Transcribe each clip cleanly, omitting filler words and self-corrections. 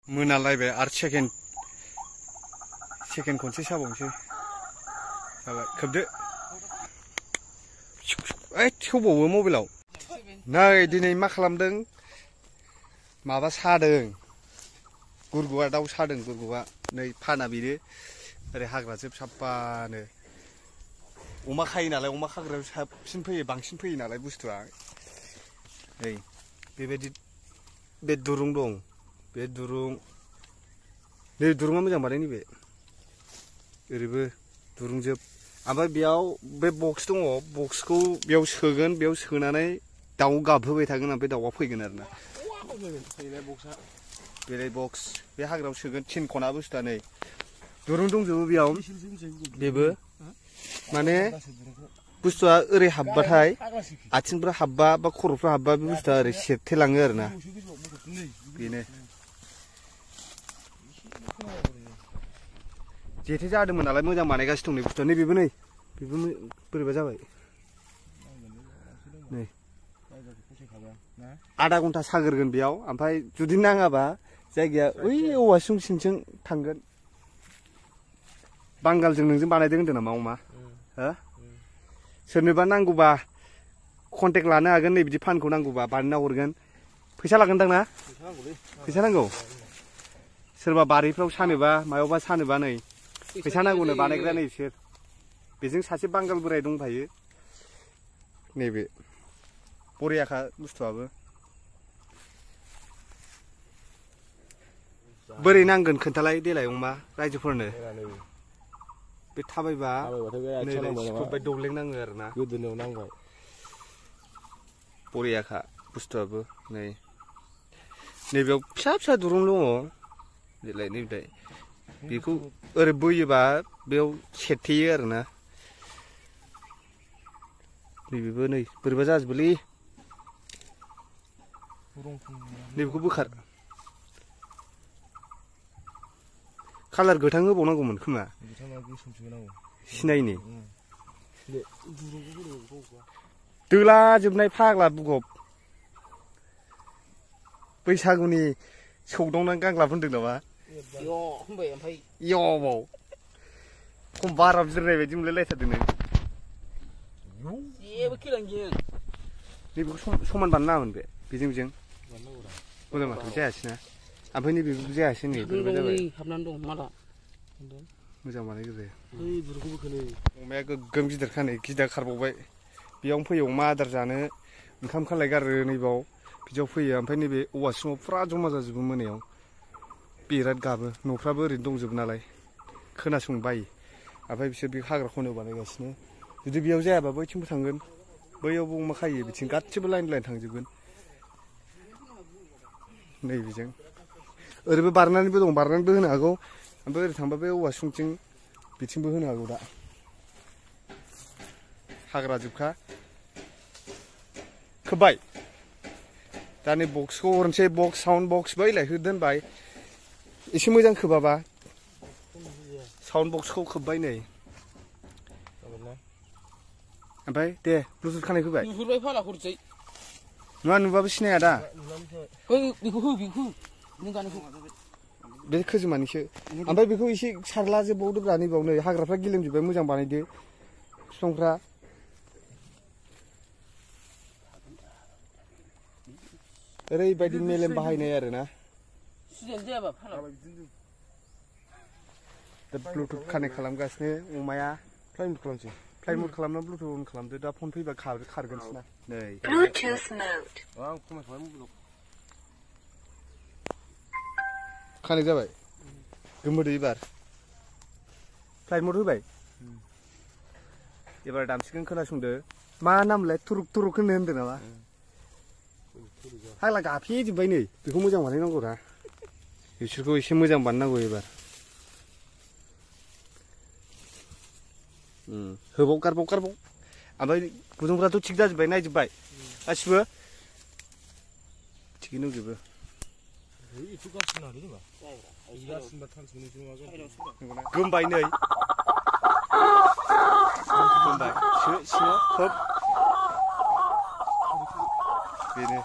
मोनालायबाय आरो सेकेन्ड खनसे साबावनोसै जाबाय खोबदो ओइ सौबावो मबाइलाव नै दिनै मा खालामदों माबा सादों गुरगुवा दाउ सादों गुरगुवा नै फाना बेनो ओरै हाग्राजोब साफानो अमा खायो नालाय अमा खाग्रायाव साबसिन फैयो बांसिन फैयो नालाय बुस्थुआ नै बेबायदि बे दुरुं दं बे दुरुं नै दुरुङा मोजां बानायनि बे ओरैबो दुरुंजोब ओमफ्राय बेयाव बे बक्स दङ बक्सखौ बेयाव सोगोन बेयाव सोनानै दाउ गाबहोबाय थागोन ओमफ्राय दाउआ फैगोन आरोना बेलाय बक्स बे हाग्रायाव सोगोन थिन खना बुस्थुआ नै दुरुं दंजोबो बेयाव बेबो माने बुस्थुआ ओरै हाबबाथाय आथिंफ्रा हाबबा बा खर'फ्रा हाबबा बे बुस्थुआ ओरै सेरथेलाङो आरोना बेनो जेथे जादोंमोन नालाय मोजां बानायगासिनो दं नै बुस्थुआ नै बेबो बोरैबा जाबाय नै आधा घन्टा सागोरगोन बेयाव ओमफ्राय जुदि नाङाबा जायगाया ओइ औवा सिंथिं थांगोन बांगालजों नोंजों बानायदों होनदों नामा अमा हो सोरनोबा नांगौबा कन्टेक्ट लानो हागोन नै बिदि फानखौ नांगौबा बानायना हरगोन फैसा लागोनदां ना फैसा नांगौ सोरबा बारिफ्राव सानोबा मायावबा सानोबा नै फैसा नांगौनो बानायग्रा नै बिसोर बेजों सासे बांगाल बोराय दंफायो नैबे बरियाखा बुस्थुआबो बोरै नांगोन खोन्थालाय देलाय अमा रायजोफोरनो बे थाबायबा सिखबबाय दौलें नाङो आरोना गोदोनायाव नांबाय बरियाखा बुस्थुआबो नै नैबेयाव फिसा फिसा दुरुं दङ देलाय नैबे बेखौ ओरै बोयोबा बेयाव सेरथेयो आरोना नैबेबो नै बोरैबा जाजोबोलै नैबेखौ बोखार कालार गोथां होबावनांगौमोन खोमा सिनायनि दोला जोबनाय फाग्ला बुगब बैसागुनि सौदावनानै गांग्लाब होनदों नामा इयाव खम बारा बिजिरनाय बायदि मोनलायलायथारदों नों नैबेखौ समान बानायनाङामोन बे बेजों मोजां माथो जायासैना ओमफ्राय नैबेखौ जायासै नै बोरैबा जाबाय मोजां बानायग्रो अमाया गोग्गोम गिदिरखा नै गिदिर खारबावबाय बेयावनो फैयो अमा आदार जानो ओंखाम खालाय गारो नैबाव बिदियाव फैयो ओमफ्राय नैबे औवा सिङाव फुरा जमा जाजोबो मोनायाव बिराद गाबो न'फ्राबो ओरैनो दंजोबो नालाय खोनासंनो बायो ओमफ्राय बिसोर बे हाग्रा खनायाव बानायगासिनो जुदि बेयाव जायाबा बैथिंबो थांगोन बैयावबो अमा खायो बिथिं गासिबो लाइन थांजोबगोन नै बेजों ओरैबो बारनानैबो दं बारनानैबो होनो हागौ ओमफ्राय ओरै थांबा बे औवा सिंथिं बिथिंबो होनो हागौ दा हाग्रा जोबखा खोब्बाय दा नै बक्सखौ हरनोसै बक्स साउन्ड बक्स बैलाय दोनबाय एसे मोजां खोबाबा साउन्ड बक्सखौ खोब्बाय नै ओमफ्राय दे ब्लुटुथ खानाय फैबाय नुवा नुबाबो सिनाया दा बे खोजोमानिसो ओमफ्राय बेखौ एसे सारला जोबबावदोब्रा नैबाव नै हाग्राफ्रा गेलेमजोब्बाय मोजां बानायदो बिफांफ्रा ओरैबायदि मेलेम बाहायनाय आरोना दा ब्लुटुथ कानेक्ट खालामगासिनो अमाया फ्लाइ मुट खालामना ब्लुटुथ अन खालामदो दा फन फैबा खारगोनसो ना नै कानेक्ट जाबाय गोमोदो एबार फ्लाइट मड होबाय एबार दामसिगोन खोनासंदो मा नामलाय तुरुक होनो होनदों नामा फाग्ला गाफेजोब्बाय नै बेखौ मोजां बानायनांगौ रा बिसोरखौ एसे मोजां बानायनांगौ एबार होबाव गारबाव ओमफ्राय गुदुंफ्राथ' थिग जाजोब्बाय नायजोब्बाय गासिबो थिगैनो दंजोबो गोमबाय नै गोमबाय सिङाव खोब बेनो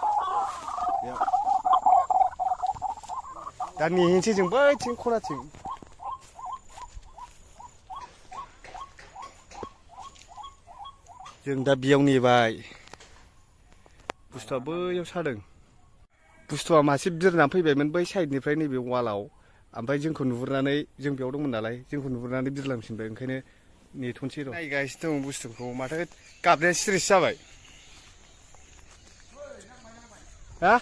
दा नेहैनोसै जों बैथिं खनाथिं जों दा बेयाव नेबाय बुस्थुआ बैयाव सादों बुस्थुआ मासे बिरनानै फैबायमोन बै साइडनिफ्राय नैबे वालाव ओमफ्राय जोंखौ नुहुरनानै जों बेयाव दंमोन नालाय जोंखौ नुहुरनानै बिरलांफिनबाय ओंखायनो नेथ'नोसै र' नायगासिनो दं बुस्थुखौ माथो गाबनाया सिरिस जाबाय हा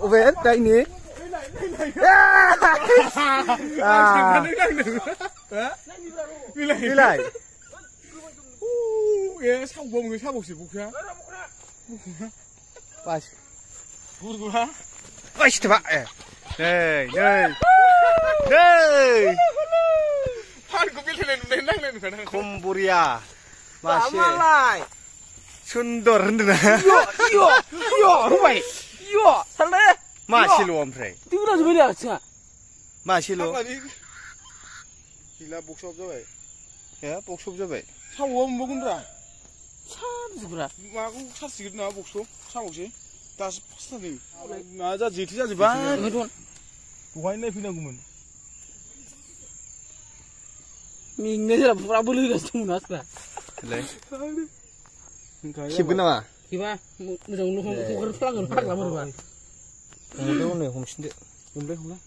अबे दायनि बिलाइ ए सावबावो साबावसो बखा बास गुरगुहा बासिथबा ए नै फानखौ बेलथायनाय नुनाय नांनाय नुखादों खम्बरिया मासे मालाय सुन्दर होनदोंना इयो होबाय इयो सालदे मासेल' ओमफ्राय दिगुरा जोबाय दा आथिङा मासेल' गैला बक्सआव जाबाय ए बक्सआव जाबाय सावआव मोनबावगोनब्रा सानजुब्रा माखौ सारसिगोन नामा बक्सखौ सावसै दासो फासथा नै मा जा जेथो जाजोब्बाय दहाय नायफैनांगौमोन मेंनाय जाबा फुरा बोलो होगासिनो दंमोन आसोला खेबगोन नामा खेबा मोजां हगारफ्लांगोन फाग्ला बोरैबा हमदो हनै हमफिनदो हमलाय हमला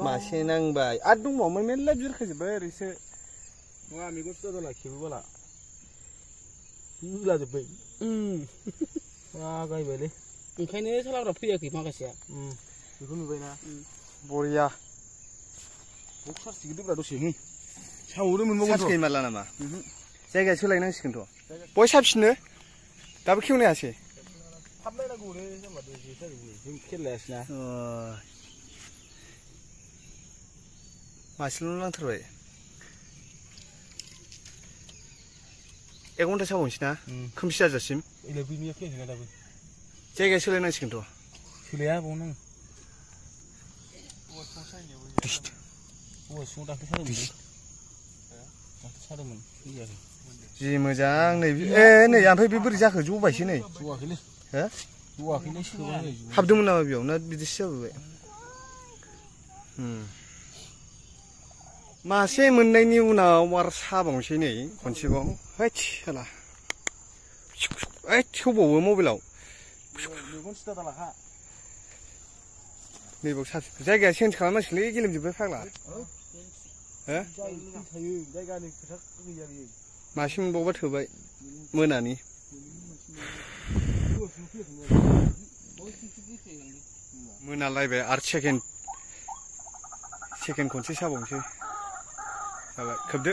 मासे नांबाय आरो दंबावोमोन मेरला बिरखाजोब्बाय ओरैसो नङा मेगन सुदा जाला खेबोबाला होलाजोब्बाय गायबायलै ओंखायनो सालाफ्रा फैयाखै माखासेया बेखौ नुबायना बरिया बक्स सारसिगोन दोब्रा दसे सावनो मोनबावगोन सार्स गैमारला नामा जायगाया सोलायनांसिगोनथ' बय साबसिननो दाबो खेवनो हायासै थाब नायनांगौलै जेनेबा जों खेल लायासैना मासेल' नांथारबाय 1 घन्टा सावनोसै ना खोमसि जाजासिम बैनिया फैयाखैना दाबो जायगाया सोलायनांसिगोनथ' सोलाया बावनो औवा सिङाव दाख्लै सादोंमोन फैयाखै जि मोजां नै ए नै ओमफ्राय बे बोरै जाखो जबायसो नै जवाखैलै हो जवाखैलै सोबाय हाबदोंमोन नामा बेयाव ना बिदिसो जाबोबाय मासे मोननायनि उनाव आरो साबावनोसै नै खनसेबाव हैद साला थेवबावो मबाइलाव मेगन सिदा दालाखा नैबाव साबसिन जायगाया चेन्ज खालामनांसिगोनलै गेलेमजोब्बाय फाग्ला हो जायगानि खोथा गैया बियो मासे मोनबावबा थोबाय मोनानि मोनालायबाय आरो सेकेन्ड खनसे साबावनोसै जाबाय खोबदो